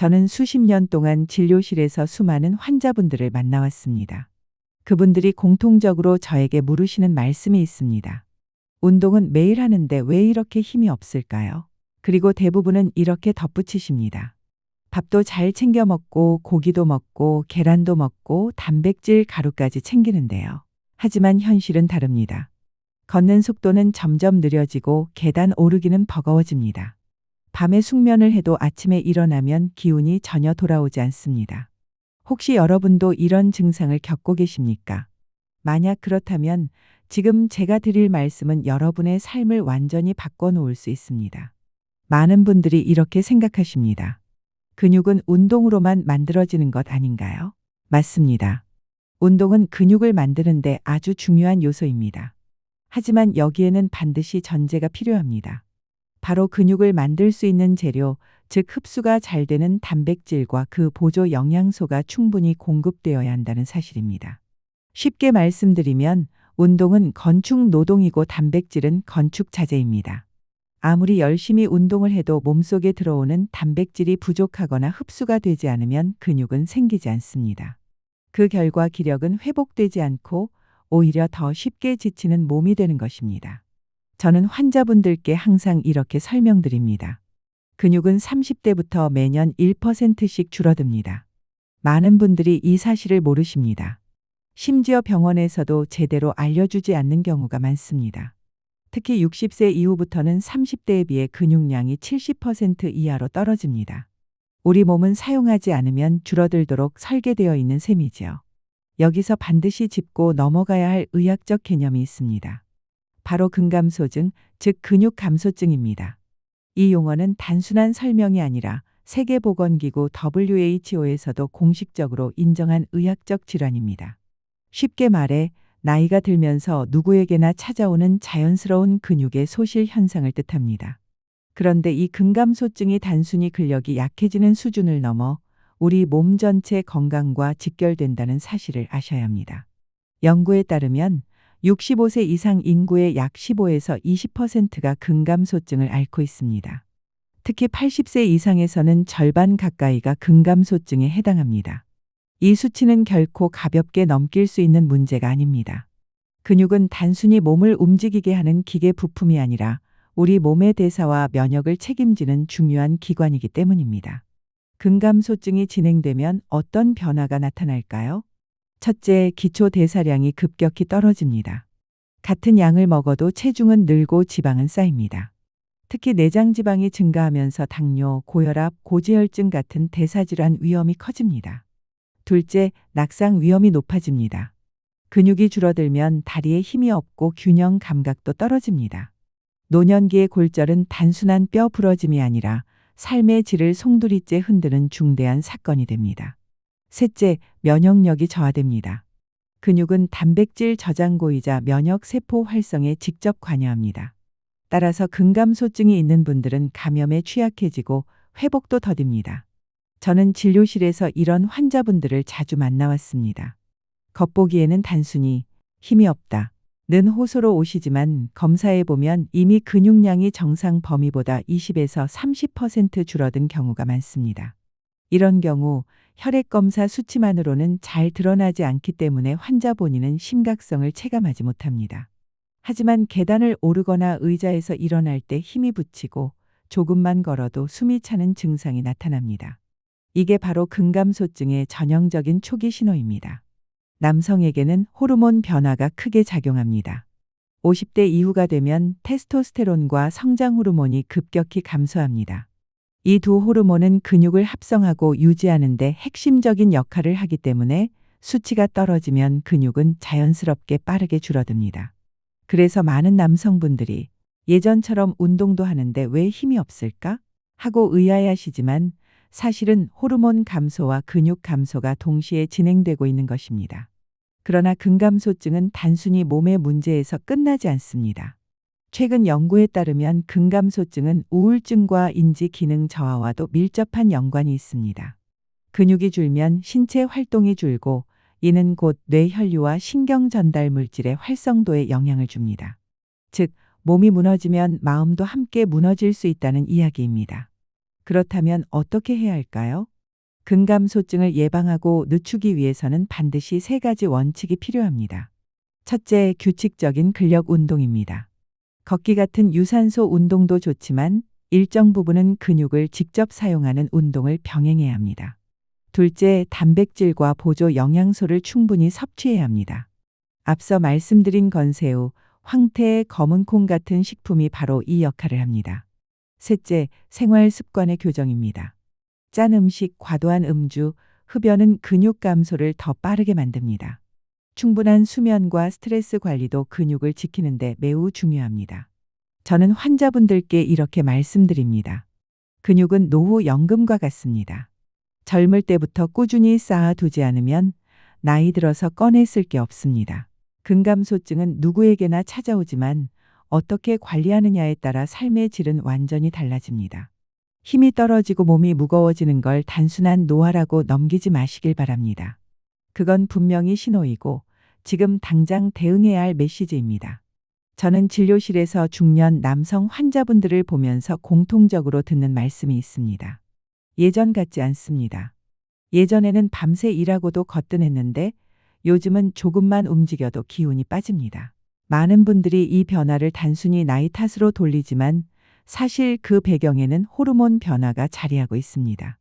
저는 수십 년 동안 진료실에서 수많은 환자분들을 만나왔습니다. 그분들이 공통적으로 저에게 물으시는 말씀이 있습니다. 운동은 매일 하는데 왜 이렇게 힘이 없을까요? 그리고 대부분은 이렇게 덧붙이십니다. 밥도 잘 챙겨 먹고 고기도 먹고 계란도 먹고 단백질 가루까지 챙기는데요. 하지만 현실은 다릅니다. 걷는 속도는 점점 느려지고 계단 오르기는 버거워집니다. 밤에 숙면을 해도 아침에 일어나면 기운이 전혀 돌아오지 않습니다. 혹시 여러분도 이런 증상을 겪고 계십니까? 만약 그렇다면 지금 제가 드릴 말씀은 여러분의 삶을 완전히 바꿔놓을 수 있습니다. 많은 분들이 이렇게 생각하십니다. 근육은 운동으로만 만들어지는 것 아닌가요? 맞습니다. 운동은 근육을 만드는데 아주 중요한 요소입니다. 하지만 여기에는 반드시 전제가 필요합니다. 바로 근육을 만들 수 있는 재료, 즉 흡수가 잘 되는 단백질과 그 보조 영양소가 충분히 공급되어야 한다는 사실입니다. 쉽게 말씀드리면 운동은 건축 노동이고 단백질은 건축 자재입니다. 아무리 열심히 운동을 해도 몸속에 들어오는 단백질이 부족하거나 흡수가 되지 않으면 근육은 생기지 않습니다. 그 결과 기력은 회복되지 않고 오히려 더 쉽게 지치는 몸이 되는 것입니다. 저는 환자분들께 항상 이렇게 설명드립니다. 근육은 30대부터 매년 1%씩 줄어듭니다. 많은 분들이 이 사실을 모르십니다. 심지어 병원에서도 제대로 알려주지 않는 경우가 많습니다. 특히 60세 이후부터는 30대에 비해 근육량이 70% 이하로 떨어집니다. 우리 몸은 사용하지 않으면 줄어들도록 설계되어 있는 셈이지요. 여기서 반드시 짚고 넘어가야 할 의학적 개념이 있습니다. 바로 근감소증, 즉 근육 감소증입니다. 이 용어는 단순한 설명이 아니라 세계보건기구 WHO에서도 공식적으로 인정한 의학적 질환입니다. 쉽게 말해 나이가 들면서 누구에게나 찾아오는 자연스러운 근육의 소실 현상을 뜻합니다. 그런데 이 근감소증이 단순히 근력이 약해지는 수준을 넘어 우리 몸 전체 건강과 직결된다는 사실을 아셔야 합니다. 연구에 따르면 65세 이상 인구의 약 15에서 20%가 근감소증을 앓고 있습니다. 특히 80세 이상에서는 절반 가까이가 근감소증에 해당합니다. 이 수치는 결코 가볍게 넘길 수 있는 문제가 아닙니다. 근육은 단순히 몸을 움직이게 하는 기계 부품이 아니라 우리 몸의 대사와 면역을 책임지는 중요한 기관이기 때문입니다. 근감소증이 진행되면 어떤 변화가 나타날까요? 첫째, 기초 대사량이 급격히 떨어집니다. 같은 양을 먹어도 체중은 늘고 지방은 쌓입니다. 특히 내장 지방이 증가하면서 당뇨, 고혈압, 고지혈증 같은 대사질환 위험이 커집니다. 둘째, 낙상 위험이 높아집니다. 근육이 줄어들면 다리에 힘이 없고 균형 감각도 떨어집니다. 노년기의 골절은 단순한 뼈 부러짐이 아니라 삶의 질을 송두리째 흔드는 중대한 사건이 됩니다. 셋째, 면역력이 저하됩니다. 근육은 단백질 저장고이자 면역 세포 활성에 직접 관여합니다. 따라서 근감소증이 있는 분들은 감염에 취약해지고 회복도 더딥니다. 저는 진료실에서 이런 환자분들을 자주 만나왔습니다. 겉보기에는 단순히 힘이 없다 는 호소로 오시지만 검사해보면 이미 근육량이 정상 범위보다 20에서 30% 줄어든 경우가 많습니다. 이런 경우 혈액검사 수치만으로는 잘 드러나지 않기 때문에 환자 본인은 심각성을 체감하지 못합니다. 하지만 계단을 오르거나 의자에서 일어날 때 힘이 붙이고 조금만 걸어도 숨이 차는 증상이 나타납니다. 이게 바로 근감소증의 전형적인 초기 신호입니다. 남성에게는 호르몬 변화가 크게 작용합니다. 50대 이후가 되면 테스토스테론과 성장 호르몬이 급격히 감소합니다. 이 두 호르몬은 근육을 합성하고 유지하는 데 핵심적인 역할을 하기 때문에 수치가 떨어지면 근육은 자연스럽게 빠르게 줄어듭니다. 그래서 많은 남성분들이 예전처럼 운동도 하는데 왜 힘이 없을까? 하고 의아해하시지만 사실은 호르몬 감소와 근육 감소가 동시에 진행되고 있는 것입니다. 그러나 근감소증은 단순히 몸의 문제에서 끝나지 않습니다. 최근 연구에 따르면 근감소증은 우울증과 인지 기능 저하와도 밀접한 연관이 있습니다. 근육이 줄면 신체 활동이 줄고 이는 곧 뇌 혈류와 신경 전달 물질의 활성도에 영향을 줍니다. 즉, 몸이 무너지면 마음도 함께 무너질 수 있다는 이야기입니다. 그렇다면 어떻게 해야 할까요? 근감소증을 예방하고 늦추기 위해서는 반드시 세 가지 원칙이 필요합니다. 첫째, 규칙적인 근력 운동입니다. 걷기 같은 유산소 운동도 좋지만 일정 부분은 근육을 직접 사용하는 운동을 병행해야 합니다. 둘째, 단백질과 보조 영양소를 충분히 섭취해야 합니다. 앞서 말씀드린 건새우, 황태, 검은콩 같은 식품이 바로 이 역할을 합니다. 셋째, 생활 습관의 교정입니다. 짠 음식, 과도한 음주, 흡연은 근육 감소를 더 빠르게 만듭니다. 충분한 수면과 스트레스 관리도 근육을 지키는 데 매우 중요합니다. 저는 환자분들께 이렇게 말씀드립니다. 근육은 노후 연금과 같습니다. 젊을 때부터 꾸준히 쌓아두지 않으면 나이 들어서 꺼내 쓸 게 없습니다. 근감소증은 누구에게나 찾아오지만 어떻게 관리하느냐에 따라 삶의 질은 완전히 달라집니다. 힘이 떨어지고 몸이 무거워지는 걸 단순한 노화라고 넘기지 마시길 바랍니다. 그건 분명히 신호이고 지금 당장 대응해야 할 메시지입니다. 저는 진료실에서 중년 남성 환자분들을 보면서 공통적으로 듣는 말씀이 있습니다. 예전 같지 않습니다. 예전에는 밤새 일하고도 거뜬했는데 요즘은 조금만 움직여도 기운이 빠집니다. 많은 분들이 이 변화를 단순히 나이 탓으로 돌리지만 사실 그 배경에는 호르몬 변화가 자리하고 있습니다.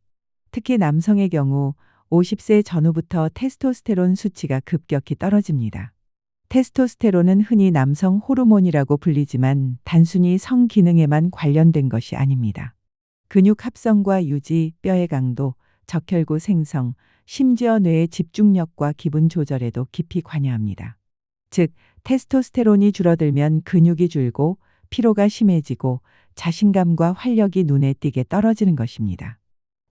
특히 남성의 경우 50세 전후부터 테스토스테론 수치가 급격히 떨어집니다. 테스토스테론은 흔히 남성 호르몬이라고 불리지만 단순히 성 기능에만 관련된 것이 아닙니다. 근육 합성과 유지, 뼈의 강도, 적혈구 생성, 심지어 뇌의 집중력과 기분 조절에도 깊이 관여합니다. 즉, 테스토스테론이 줄어들면 근육이 줄고 피로가 심해지고 자신감과 활력이 눈에 띄게 떨어지는 것입니다.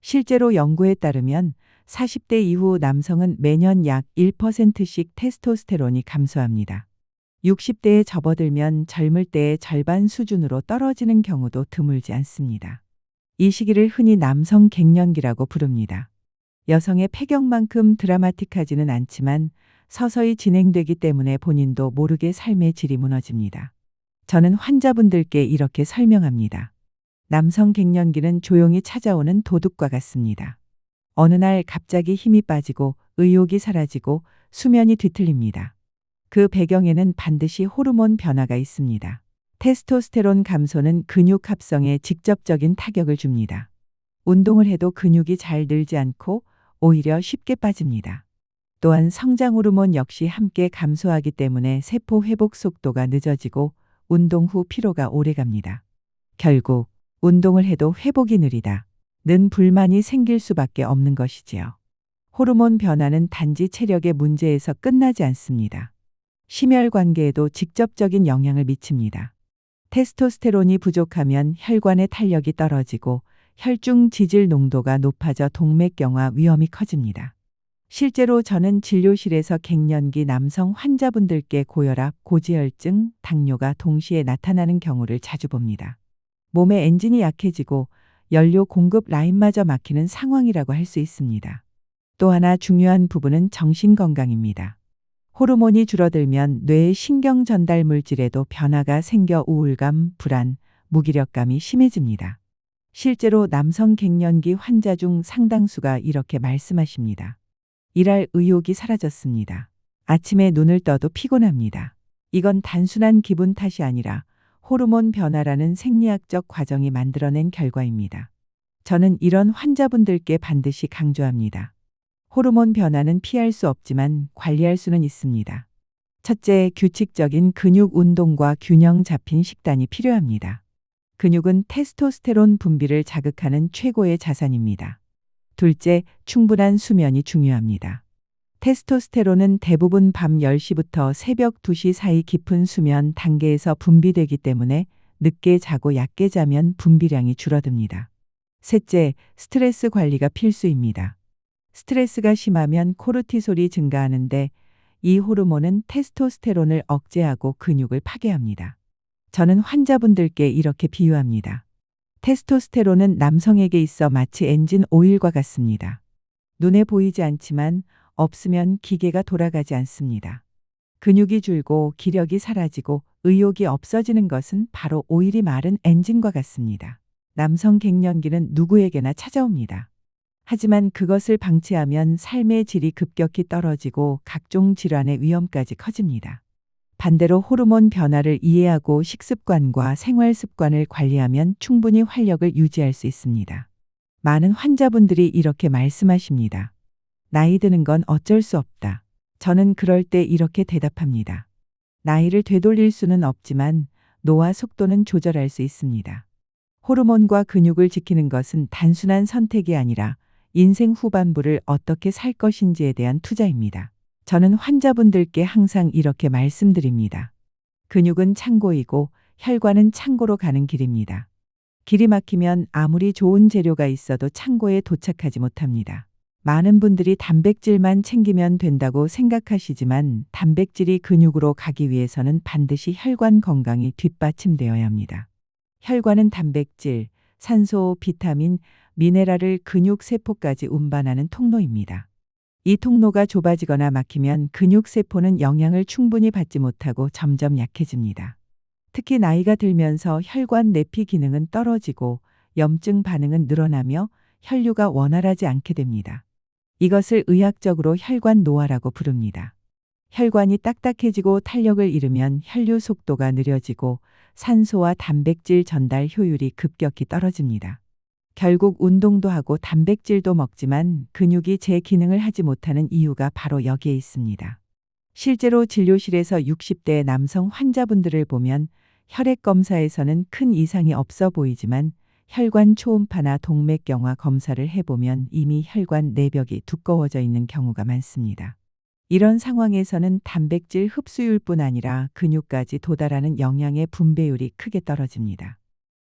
실제로 연구에 따르면 40대 이후 남성은 매년 약 1%씩 테스토스테론이 감소합니다. 60대에 접어들면 젊을 때의 절반 수준으로 떨어지는 경우도 드물지 않습니다. 이 시기를 흔히 남성 갱년기라고 부릅니다. 여성의 폐경만큼 드라마틱하지는 않지만 서서히 진행되기 때문에 본인도 모르게 삶의 질이 무너집니다. 저는 환자분들께 이렇게 설명합니다. 남성 갱년기는 조용히 찾아오는 도둑과 같습니다. 어느 날 갑자기 힘이 빠지고 의욕이 사라지고 수면이 뒤틀립니다. 그 배경에는 반드시 호르몬 변화가 있습니다. 테스토스테론 감소는 근육 합성에 직접적인 타격을 줍니다. 운동을 해도 근육이 잘 늘지 않고 오히려 쉽게 빠집니다. 또한 성장 호르몬 역시 함께 감소하기 때문에 세포 회복 속도가 늦어지고 운동 후 피로가 오래갑니다. 결국 운동을 해도 회복이 느리다. 는 불만이 생길 수밖에 없는 것이지요. 호르몬 변화는 단지 체력의 문제에서 끝나지 않습니다. 심혈관계에도 직접적인 영향을 미칩니다. 테스토스테론이 부족하면 혈관의 탄력이 떨어지고 혈중 지질 농도가 높아져 동맥경화 위험이 커집니다. 실제로 저는 진료실에서 갱년기 남성 환자분들께 고혈압, 고지혈증, 당뇨가 동시에 나타나는 경우를 자주 봅니다. 몸의 엔진이 약해지고 연료 공급 라인마저 막히는 상황이라고 할 수 있습니다. 또 하나 중요한 부분은 정신 건강입니다. 호르몬이 줄어들면 뇌의 신경 전달 물질에도 변화가 생겨 우울감, 불안, 무기력감이 심해집니다. 실제로 남성 갱년기 환자 중 상당수가 이렇게 말씀하십니다. 일할 의욕이 사라졌습니다. 아침에 눈을 떠도 피곤합니다. 이건 단순한 기분 탓이 아니라 호르몬 변화라는 생리학적 과정이 만들어낸 결과입니다. 저는 이런 환자분들께 반드시 강조합니다. 호르몬 변화는 피할 수 없지만 관리할 수는 있습니다. 첫째, 규칙적인 근육 운동과 균형 잡힌 식단이 필요합니다. 근육은 테스토스테론 분비를 자극하는 최고의 자산입니다. 둘째, 충분한 수면이 중요합니다. 테스토스테론은 대부분 밤 10시부터 새벽 2시 사이 깊은 수면 단계에서 분비되기 때문에 늦게 자고 얕게 자면 분비량이 줄어듭니다. 셋째, 스트레스 관리가 필수입니다. 스트레스가 심하면 코르티솔이 증가하는데 이 호르몬은 테스토스테론을 억제하고 근육을 파괴합니다. 저는 환자분들께 이렇게 비유합니다. 테스토스테론은 남성에게 있어 마치 엔진 오일과 같습니다. 눈에 보이지 않지만 없으면 기계가 돌아가지 않습니다. 근육이 줄고 기력이 사라지고 의욕이 없어지는 것은 바로 오일이 마른 엔진과 같습니다. 남성 갱년기는 누구에게나 찾아옵니다. 하지만 그것을 방치하면 삶의 질이 급격히 떨어지고 각종 질환의 위험까지 커집니다. 반대로 호르몬 변화를 이해하고 식습관과 생활 습관을 관리하면 충분히 활력을 유지할 수 있습니다. 많은 환자분들이 이렇게 말씀하십니다. 나이 드는 건 어쩔 수 없다. 저는 그럴 때 이렇게 대답합니다. 나이를 되돌릴 수는 없지만 노화 속도는 조절할 수 있습니다. 호르몬과 근육을 지키는 것은 단순한 선택이 아니라 인생 후반부를 어떻게 살 것인지에 대한 투자입니다. 저는 환자분들께 항상 이렇게 말씀드립니다. 근육은 창고이고 혈관은 창고로 가는 길입니다. 길이 막히면 아무리 좋은 재료가 있어도 창고에 도착하지 못합니다. 많은 분들이 단백질만 챙기면 된다고 생각하시지만 단백질이 근육으로 가기 위해서는 반드시 혈관 건강이 뒷받침되어야 합니다. 혈관은 단백질, 산소, 비타민, 미네랄을 근육 세포까지 운반하는 통로입니다. 이 통로가 좁아지거나 막히면 근육 세포는 영양을 충분히 받지 못하고 점점 약해집니다. 특히 나이가 들면서 혈관 내피 기능은 떨어지고 염증 반응은 늘어나며 혈류가 원활하지 않게 됩니다. 이것을 의학적으로 혈관 노화라고 부릅니다. 혈관이 딱딱해지고 탄력을 잃으면 혈류 속도가 느려지고 산소와 단백질 전달 효율이 급격히 떨어집니다. 결국 운동도 하고 단백질도 먹지만 근육이 제 기능을 하지 못하는 이유가 바로 여기에 있습니다. 실제로 진료실에서 60대 남성 환자분들을 보면 혈액 검사에서는 큰 이상이 없어 보이지만 혈관 초음파나 동맥경화 검사를 해보면 이미 혈관 내벽이 두꺼워져 있는 경우가 많습니다. 이런 상황에서는 단백질 흡수율뿐 아니라 근육까지 도달하는 영양의 분배율이 크게 떨어집니다.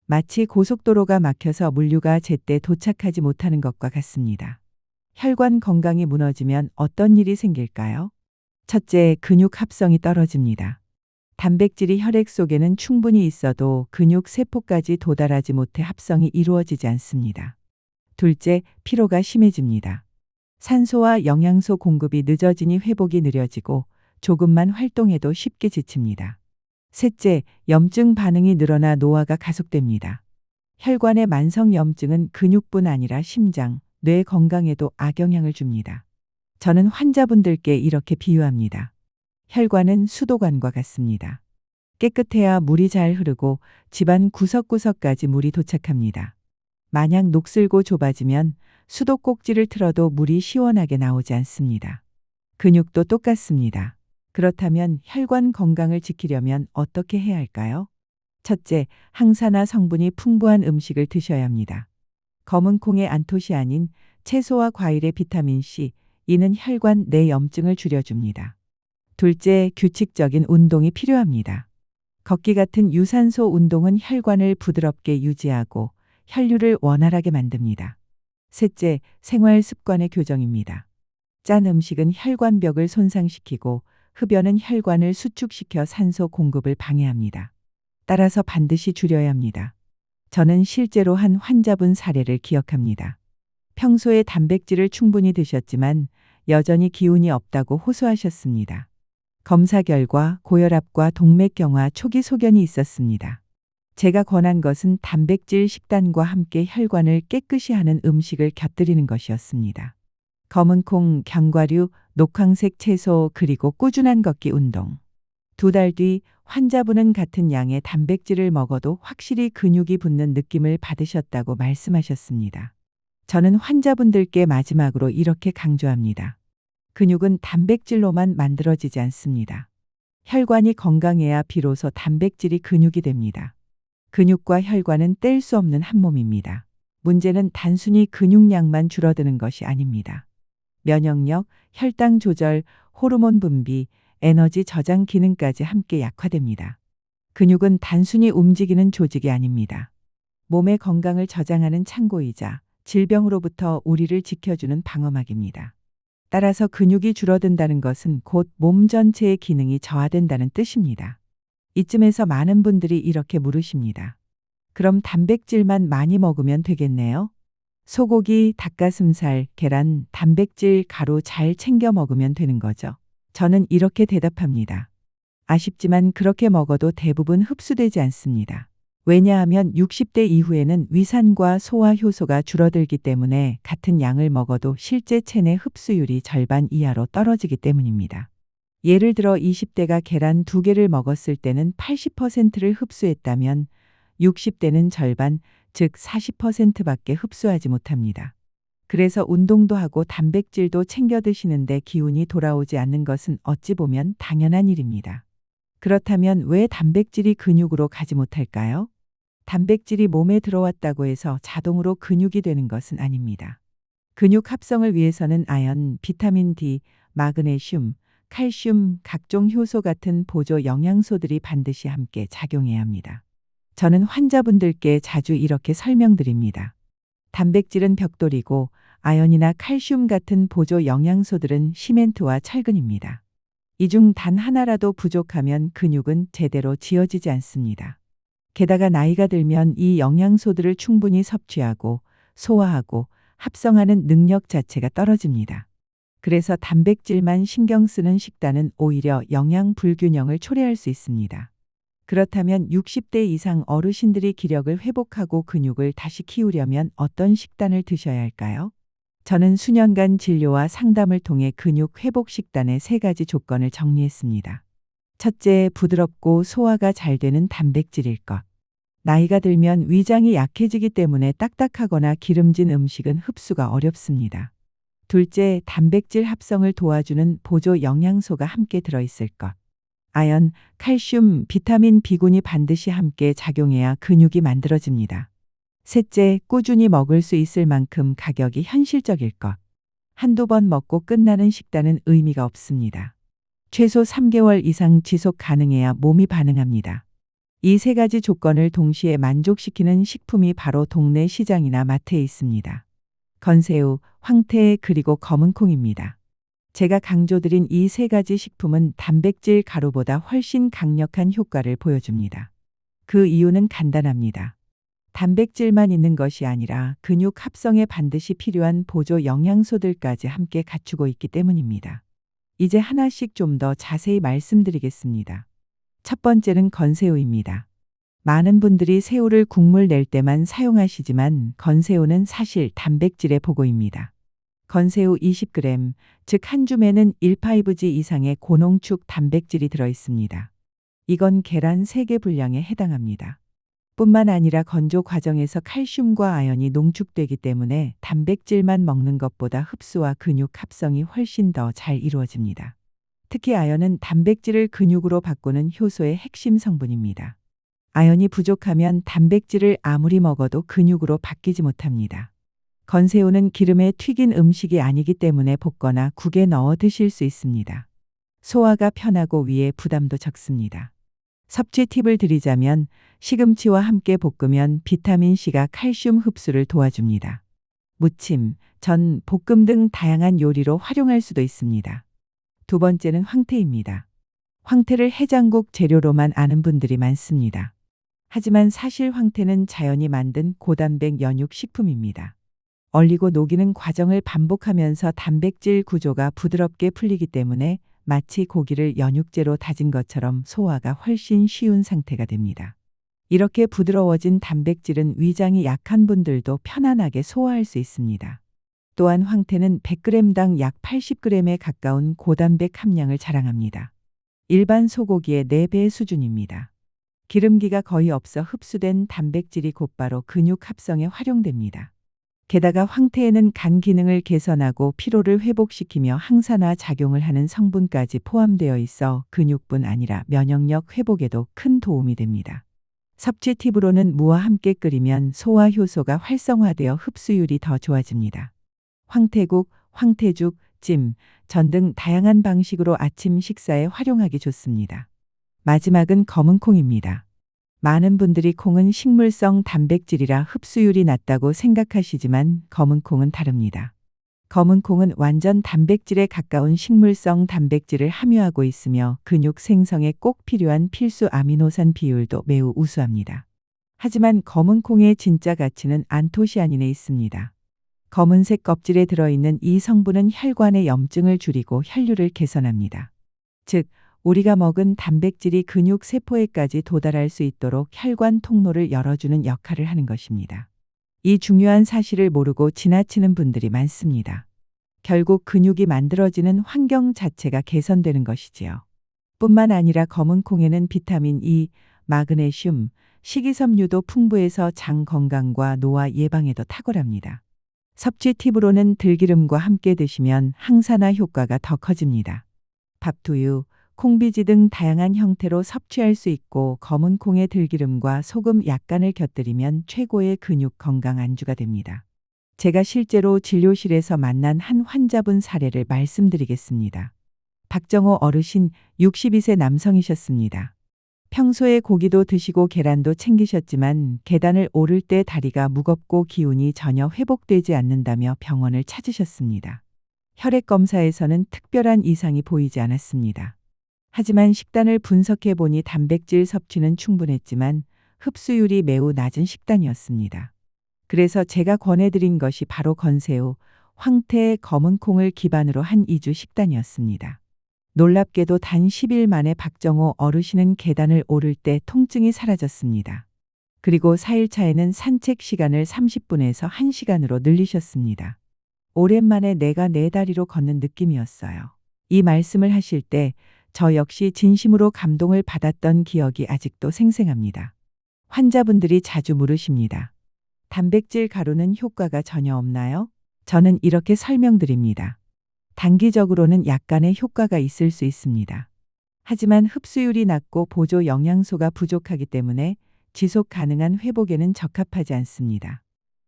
마치 고속도로가 막혀서 물류가 제때 도착하지 못하는 것과 같습니다. 혈관 건강이 무너지면 어떤 일이 생길까요? 첫째, 근육 합성이 떨어집니다. 단백질이 혈액 속에는 충분히 있어도 근육 세포까지 도달하지 못해 합성이 이루어지지 않습니다. 둘째, 피로가 심해집니다. 산소와 영양소 공급이 늦어지니 회복이 느려지고 조금만 활동해도 쉽게 지칩니다. 셋째, 염증 반응이 늘어나 노화가 가속됩니다. 혈관의 만성 염증은 근육뿐 아니라 심장, 뇌 건강에도 악영향을 줍니다. 저는 환자분들께 이렇게 비유합니다. 혈관은 수도관과 같습니다. 깨끗해야 물이 잘 흐르고 집안 구석구석까지 물이 도착합니다. 만약 녹슬고 좁아지면 수도꼭지를 틀어도 물이 시원하게 나오지 않습니다. 근육도 똑같습니다. 그렇다면 혈관 건강을 지키려면 어떻게 해야 할까요? 첫째, 항산화 성분이 풍부한 음식을 드셔야 합니다. 검은 콩의 안토시아닌, 채소와 과일의 비타민 C, 이는 혈관 내 염증을 줄여줍니다. 둘째, 규칙적인 운동이 필요합니다. 걷기 같은 유산소 운동은 혈관을 부드럽게 유지하고 혈류를 원활하게 만듭니다. 셋째, 생활 습관의 교정입니다. 짠 음식은 혈관벽을 손상시키고 흡연은 혈관을 수축시켜 산소 공급을 방해합니다. 따라서 반드시 줄여야 합니다. 저는 실제로 한 환자분 사례를 기억합니다. 평소에 단백질을 충분히 드셨지만 여전히 기운이 없다고 호소하셨습니다. 검사 결과 고혈압과 동맥경화 초기 소견이 있었습니다. 제가 권한 것은 단백질 식단과 함께 혈관을 깨끗이 하는 음식을 곁들이는 것이었습니다. 검은 콩, 견과류, 녹황색 채소 그리고 꾸준한 걷기 운동. 2달 뒤 환자분은 같은 양의 단백질을 먹어도 확실히 근육이 붙는 느낌을 받으셨다고 말씀하셨습니다. 저는 환자분들께 마지막으로 이렇게 강조합니다. 근육은 단백질로만 만들어지지 않습니다. 혈관이 건강해야 비로소 단백질이 근육이 됩니다. 근육과 혈관은 뗄 수 없는 한 몸입니다. 문제는 단순히 근육량만 줄어드는 것이 아닙니다. 면역력, 혈당 조절, 호르몬 분비, 에너지 저장 기능까지 함께 약화됩니다. 근육은 단순히 움직이는 조직이 아닙니다. 몸의 건강을 저장하는 창고이자 질병으로부터 우리를 지켜주는 방어막입니다. 따라서 근육이 줄어든다는 것은 곧 몸 전체의 기능이 저하된다는 뜻입니다. 이쯤에서 많은 분들이 이렇게 물으십니다. 그럼 단백질만 많이 먹으면 되겠네요? 소고기, 닭가슴살, 계란, 단백질, 가루 잘 챙겨 먹으면 되는 거죠. 저는 이렇게 대답합니다. 아쉽지만 그렇게 먹어도 대부분 흡수되지 않습니다. 왜냐하면 60대 이후에는 위산과 소화 효소가 줄어들기 때문에 같은 양을 먹어도 실제 체내 흡수율이 절반 이하로 떨어지기 때문입니다. 예를 들어 20대가 계란 2개를 먹었을 때는 80%를 흡수했다면 60대는 절반, 즉 40%밖에 흡수하지 못합니다. 그래서 운동도 하고 단백질도 챙겨 드시는데 기운이 돌아오지 않는 것은 어찌 보면 당연한 일입니다. 그렇다면 왜 단백질이 근육으로 가지 못할까요? 단백질이 몸에 들어왔다고 해서 자동으로 근육이 되는 것은 아닙니다. 근육 합성을 위해서는 아연, 비타민 D, 마그네슘, 칼슘, 각종 효소 같은 보조 영양소들이 반드시 함께 작용해야 합니다. 저는 환자분들께 자주 이렇게 설명드립니다. 단백질은 벽돌이고 아연이나 칼슘 같은 보조 영양소들은 시멘트와 철근입니다. 이 중 단 하나라도 부족하면 근육은 제대로 지어지지 않습니다. 게다가 나이가 들면 이 영양소들을 충분히 섭취하고 소화하고 합성하는 능력 자체가 떨어집니다. 그래서 단백질만 신경 쓰는 식단은 오히려 영양 불균형을 초래할 수 있습니다. 그렇다면 60대 이상 어르신들이 기력을 회복하고 근육을 다시 키우려면 어떤 식단을 드셔야 할까요? 저는 수년간 진료와 상담을 통해 근육 회복 식단의 3가지 조건을 정리했습니다. 첫째, 부드럽고 소화가 잘 되는 단백질일 것. 나이가 들면 위장이 약해지기 때문에 딱딱하거나 기름진 음식은 흡수가 어렵습니다. 둘째, 단백질 합성을 도와주는 보조 영양소가 함께 들어있을 것. 아연, 칼슘, 비타민 B군이 반드시 함께 작용해야 근육이 만들어집니다. 셋째, 꾸준히 먹을 수 있을 만큼 가격이 현실적일 것. 한두 번 먹고 끝나는 식단은 의미가 없습니다. 최소 3개월 이상 지속 가능해야 몸이 반응합니다. 이 3가지 조건을 동시에 만족시키는 식품이 바로 동네 시장이나 마트에 있습니다. 건새우, 황태 그리고 검은콩입니다. 제가 강조드린 이 3가지 식품은 단백질 가루보다 훨씬 강력한 효과를 보여줍니다. 그 이유는 간단합니다. 단백질만 있는 것이 아니라 근육 합성에 반드시 필요한 보조 영양소들까지 함께 갖추고 있기 때문입니다. 이제 하나씩 좀 더 자세히 말씀드리겠습니다. 첫 번째는 건새우입니다. 많은 분들이 새우를 국물 낼 때만 사용하시지만 건새우는 사실 단백질의 보고입니다. 건새우 20g, 즉 한 줌에는 1파이브지 이상의 고농축 단백질이 들어있습니다. 이건 계란 3개 분량에 해당합니다. 뿐만 아니라 건조 과정에서 칼슘과 아연이 농축되기 때문에 단백질만 먹는 것보다 흡수와 근육 합성이 훨씬 더 잘 이루어집니다. 특히 아연은 단백질을 근육으로 바꾸는 효소의 핵심 성분입니다. 아연이 부족하면 단백질을 아무리 먹어도 근육으로 바뀌지 못합니다. 건새우는 기름에 튀긴 음식이 아니기 때문에 볶거나 국에 넣어 드실 수 있습니다. 소화가 편하고 위에 부담도 적습니다. 섭취 팁을 드리자면 시금치와 함께 볶으면 비타민C가 칼슘 흡수를 도와줍니다. 무침, 전, 볶음 등 다양한 요리로 활용할 수도 있습니다. 두 번째는 황태입니다. 황태를 해장국 재료로만 아는 분들이 많습니다. 하지만 사실 황태는 자연이 만든 고단백 연육 식품입니다. 얼리고 녹이는 과정을 반복하면서 단백질 구조가 부드럽게 풀리기 때문에 마치 고기를 연육제로 다진 것처럼 소화가 훨씬 쉬운 상태가 됩니다. 이렇게 부드러워진 단백질은 위장이 약한 분들도 편안하게 소화할 수 있습니다. 또한 황태는 100g당 약 80g에 가까운 고단백 함량을 자랑합니다. 일반 소고기의 4배 수준입니다. 기름기가 거의 없어 흡수된 단백질이 곧바로 근육 합성에 활용됩니다. 게다가 황태에는 간 기능을 개선하고 피로를 회복시키며 항산화 작용을 하는 성분까지 포함되어 있어 근육뿐 아니라 면역력 회복에도 큰 도움이 됩니다. 섭취 팁으로는 무와 함께 끓이면 소화 효소가 활성화되어 흡수율이 더 좋아집니다. 황태국, 황태죽, 찜, 전 등 다양한 방식으로 아침 식사에 활용하기 좋습니다. 마지막은 검은콩입니다. 많은 분들이 콩은 식물성 단백질이라 흡수율이 낮다고 생각하시지만 검은콩은 다릅니다. 검은콩은 완전 단백질에 가까운 식물성 단백질을 함유하고 있으며 근육 생성에 꼭 필요한 필수 아미노산 비율도 매우 우수합니다. 하지만 검은콩의 진짜 가치는 안토시아닌에 있습니다. 검은색 껍질에 들어있는 이 성분은 혈관의 염증을 줄이고 혈류를 개선합니다. 즉, 우리가 먹은 단백질이 근육 세포에까지 도달할 수 있도록 혈관 통로를 열어주는 역할을 하는 것입니다. 이 중요한 사실을 모르고 지나치는 분들이 많습니다. 결국 근육이 만들어지는 환경 자체가 개선되는 것이지요. 뿐만 아니라 검은 콩에는 비타민 E, 마그네슘, 식이섬유도 풍부해서 장 건강과 노화 예방에도 탁월합니다. 섭취 팁으로는 들기름과 함께 드시면 항산화 효과가 더 커집니다. 밥두유, 콩비지 등 다양한 형태로 섭취할 수 있고 검은 콩에 들기름과 소금 약간을 곁들이면 최고의 근육 건강 안주가 됩니다. 제가 실제로 진료실에서 만난 한 환자분 사례를 말씀드리겠습니다. 박정호 어르신 62세 남성이셨습니다. 평소에 고기도 드시고 계란도 챙기셨지만 계단을 오를 때 다리가 무겁고 기운이 전혀 회복되지 않는다며 병원을 찾으셨습니다. 혈액 검사에서는 특별한 이상이 보이지 않았습니다. 하지만 식단을 분석해 보니 단백질 섭취는 충분했지만 흡수율이 매우 낮은 식단이었습니다. 그래서 제가 권해드린 것이 바로 건새우, 황태, 검은 콩을 기반으로 한 2주 식단이었습니다. 놀랍게도 단 10일 만에 박정호 어르신은 계단을 오를 때 통증이 사라졌습니다. 그리고 4일 차에는 산책 시간을 30분에서 1시간으로 늘리셨습니다. 오랜만에 내가 내 다리로 걷는 느낌이었어요. 이 말씀을 하실 때 저 역시 진심으로 감동을 받았던 기억이 아직도 생생합니다. 환자분들이 자주 물으십니다. 단백질 가루는 효과가 전혀 없나요? 저는 이렇게 설명드립니다. 단기적으로는 약간의 효과가 있을 수 있습니다. 하지만 흡수율이 낮고 보조 영양소가 부족하기 때문에 지속 가능한 회복에는 적합하지 않습니다.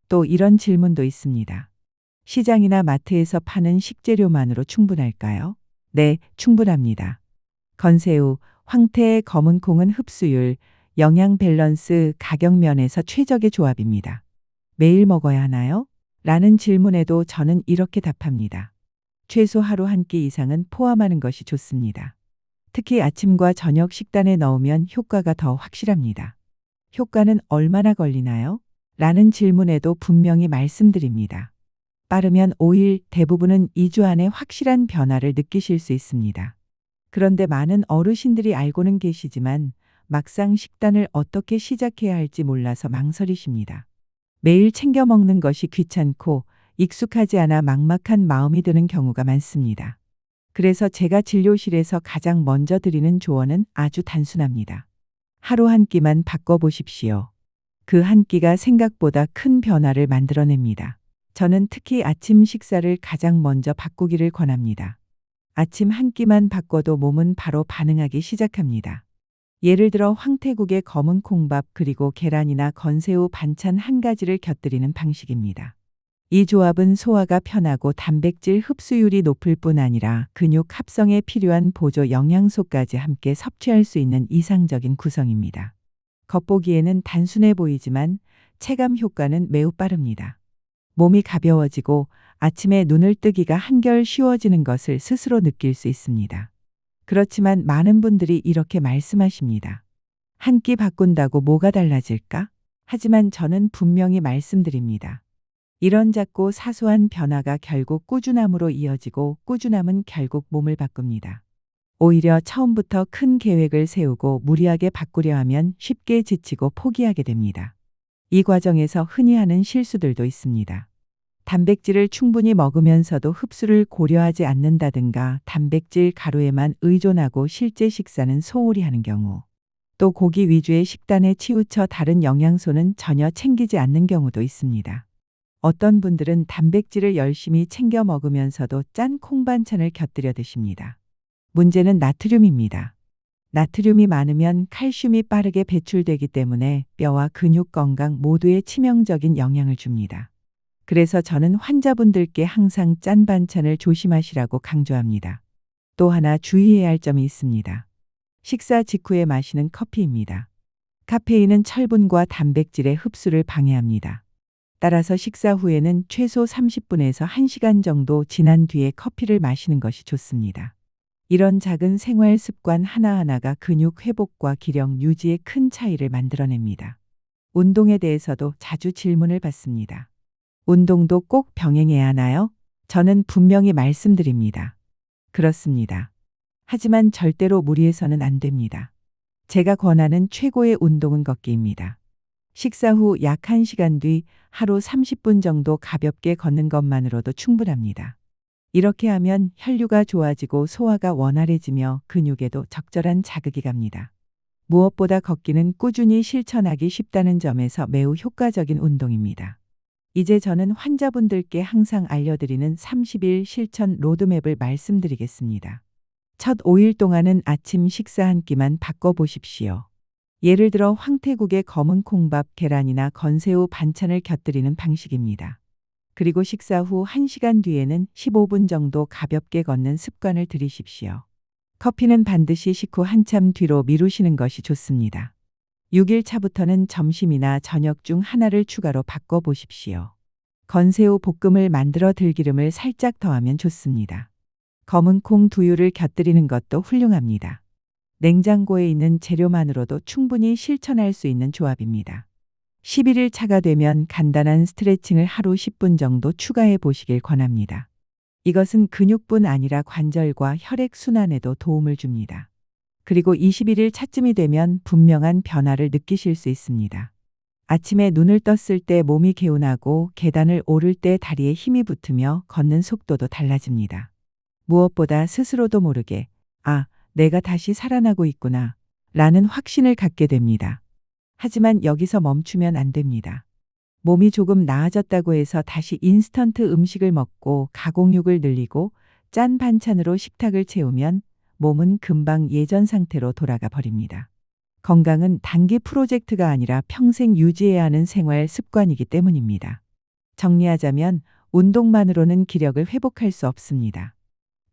또 이런 질문도 있습니다. 시장이나 마트에서 파는 식재료만으로 충분할까요? 네, 충분합니다. 건새우, 황태, 검은 콩은 흡수율, 영양 밸런스, 가격 면에서 최적의 조합입니다. 매일 먹어야 하나요? 라는 질문에도 저는 이렇게 답합니다. 최소 하루 한 끼 이상은 포함하는 것이 좋습니다. 특히 아침과 저녁 식단에 넣으면 효과가 더 확실합니다. 효과는 얼마나 걸리나요? 라는 질문에도 분명히 말씀드립니다. 빠르면 5일, 대부분은 2주 안에 확실한 변화를 느끼실 수 있습니다. 그런데 많은 어르신들이 알고는 계시지만 막상 식단을 어떻게 시작해야 할지 몰라서 망설이십니다. 매일 챙겨 먹는 것이 귀찮고 익숙하지 않아 막막한 마음이 드는 경우가 많습니다. 그래서 제가 진료실에서 가장 먼저 드리는 조언은 아주 단순합니다. 하루 한 끼만 바꿔보십시오. 그 한 끼가 생각보다 큰 변화를 만들어냅니다. 저는 특히 아침 식사를 가장 먼저 바꾸기를 권합니다. 아침 한 끼만 바꿔도 몸은 바로 반응하기 시작합니다. 예를 들어 황태국에 검은 콩밥 그리고 계란이나 건새우 반찬 한 가지를 곁들이는 방식입니다. 이 조합은 소화가 편하고 단백질 흡수율이 높을 뿐 아니라 근육 합성에 필요한 보조 영양소까지 함께 섭취할 수 있는 이상적인 구성입니다. 겉보기에는 단순해 보이지만 체감 효과는 매우 빠릅니다. 몸이 가벼워지고 아침에 눈을 뜨기가 한결 쉬워지는 것을 스스로 느낄 수 있습니다. 그렇지만 많은 분들이 이렇게 말씀하십니다. 한 끼 바꾼다고 뭐가 달라질까? 하지만 저는 분명히 말씀드립니다. 이런 작고 사소한 변화가 결국 꾸준함으로 이어지고 꾸준함은 결국 몸을 바꿉니다. 오히려 처음부터 큰 계획을 세우고 무리하게 바꾸려 하면 쉽게 지치고 포기하게 됩니다. 이 과정에서 흔히 하는 실수들도 있습니다. 단백질을 충분히 먹으면서도 흡수를 고려하지 않는다든가 단백질 가루에만 의존하고 실제 식사는 소홀히 하는 경우, 또 고기 위주의 식단에 치우쳐 다른 영양소는 전혀 챙기지 않는 경우도 있습니다. 어떤 분들은 단백질을 열심히 챙겨 먹으면서도 짠 콩반찬을 곁들여 드십니다. 문제는 나트륨입니다. 나트륨이 많으면 칼슘이 빠르게 배출되기 때문에 뼈와 근육 건강 모두에 치명적인 영향을 줍니다. 그래서 저는 환자분들께 항상 짠 반찬을 조심하시라고 강조합니다. 또 하나 주의해야 할 점이 있습니다. 식사 직후에 마시는 커피입니다. 카페인은 철분과 단백질의 흡수를 방해합니다. 따라서 식사 후에는 최소 30분에서 1시간 정도 지난 뒤에 커피를 마시는 것이 좋습니다. 이런 작은 생활 습관 하나하나가 근육 회복과 기력 유지에 큰 차이를 만들어냅니다. 운동에 대해서도 자주 질문을 받습니다. 운동도 꼭 병행해야 하나요? 저는 분명히 말씀드립니다. 그렇습니다. 하지만 절대로 무리해서는 안 됩니다. 제가 권하는 최고의 운동은 걷기입니다. 식사 후 약 1시간 뒤 하루 30분 정도 가볍게 걷는 것만으로도 충분합니다. 이렇게 하면 혈류가 좋아지고 소화가 원활해지며 근육에도 적절한 자극이 갑니다. 무엇보다 걷기는 꾸준히 실천하기 쉽다는 점에서 매우 효과적인 운동입니다. 이제 저는 환자분들께 항상 알려드리는 30일 실천 로드맵을 말씀드리겠습니다. 첫 5일 동안은 아침 식사 한 끼만 바꿔보십시오. 예를 들어 황태국에 검은 콩밥, 계란이나 건새우 반찬을 곁들이는 방식입니다. 그리고 식사 후 1시간 뒤에는 15분 정도 가볍게 걷는 습관을 들이십시오. 커피는 반드시 식후 한참 뒤로 미루시는 것이 좋습니다. 6일 차부터는 점심이나 저녁 중 하나를 추가로 바꿔보십시오. 건새우 볶음을 만들어 들기름을 살짝 더하면 좋습니다. 검은 콩 두유를 곁들이는 것도 훌륭합니다. 냉장고에 있는 재료만으로도 충분히 실천할 수 있는 조합입니다. 11일 차가 되면 간단한 스트레칭을 하루 10분 정도 추가해 보시길 권합니다. 이것은 근육뿐 아니라 관절과 혈액 순환에도 도움을 줍니다. 그리고 21일 차쯤이 되면 분명한 변화를 느끼실 수 있습니다. 아침에 눈을 떴을 때 몸이 개운하고 계단을 오를 때 다리에 힘이 붙으며 걷는 속도도 달라집니다. 무엇보다 스스로도 모르게 내가 다시 살아나고 있구나 라는 확신을 갖게 됩니다. 하지만 여기서 멈추면 안 됩니다. 몸이 조금 나아졌다고 해서 다시 인스턴트 음식을 먹고 가공육을 늘리고 짠 반찬으로 식탁을 채우면 몸은 금방 예전 상태로 돌아가 버립니다. 건강은 단기 프로젝트가 아니라 평생 유지해야 하는 생활 습관이기 때문입니다. 정리하자면 운동만으로는 기력을 회복할 수 없습니다.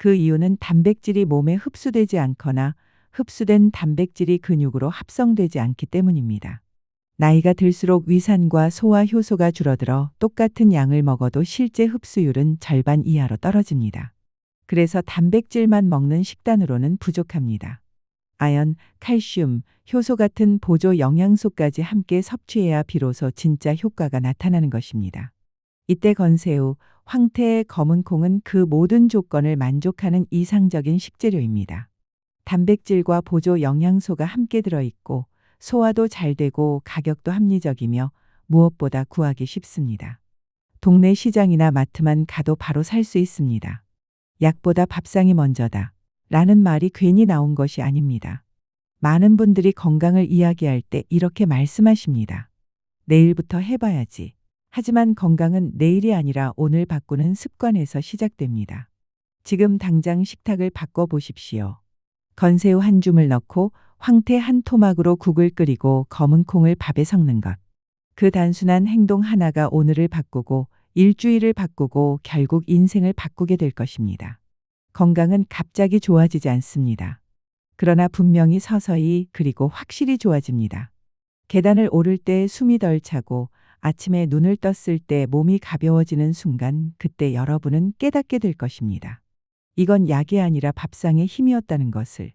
그 이유는 단백질이 몸에 흡수되지 않거나 흡수된 단백질이 근육으로 합성되지 않기 때문입니다. 나이가 들수록 위산과 소화 효소가 줄어들어 똑같은 양을 먹어도 실제 흡수율은 절반 이하로 떨어집니다. 그래서 단백질만 먹는 식단으로는 부족합니다. 아연, 칼슘, 효소 같은 보조 영양소까지 함께 섭취해야 비로소 진짜 효과가 나타나는 것입니다. 이때 건새우, 황태의 검은 콩은 그 모든 조건을 만족하는 이상적인 식재료입니다. 단백질과 보조 영양소가 함께 들어있고 소화도 잘 되고 가격도 합리적이며 무엇보다 구하기 쉽습니다. 동네 시장이나 마트만 가도 바로 살 수 있습니다. 약보다 밥상이 먼저다 라는 말이 괜히 나온 것이 아닙니다. 많은 분들이 건강을 이야기할 때 이렇게 말씀하십니다. 내일부터 해봐야지. 하지만 건강은 내일이 아니라 오늘 바꾸는 습관에서 시작됩니다. 지금 당장 식탁을 바꿔보십시오. 건새우 한 줌을 넣고 황태 한 토막으로 국을 끓이고 검은 콩을 밥에 섞는 것. 그 단순한 행동 하나가 오늘을 바꾸고 일주일을 바꾸고 결국 인생을 바꾸게 될 것입니다. 건강은 갑자기 좋아지지 않습니다. 그러나 분명히 서서히 그리고 확실히 좋아집니다. 계단을 오를 때 숨이 덜 차고 아침에 눈을 떴을 때 몸이 가벼워지는 순간 그때 여러분은 깨닫게 될 것입니다. 이건 약이 아니라 밥상의 힘이었다는 것을.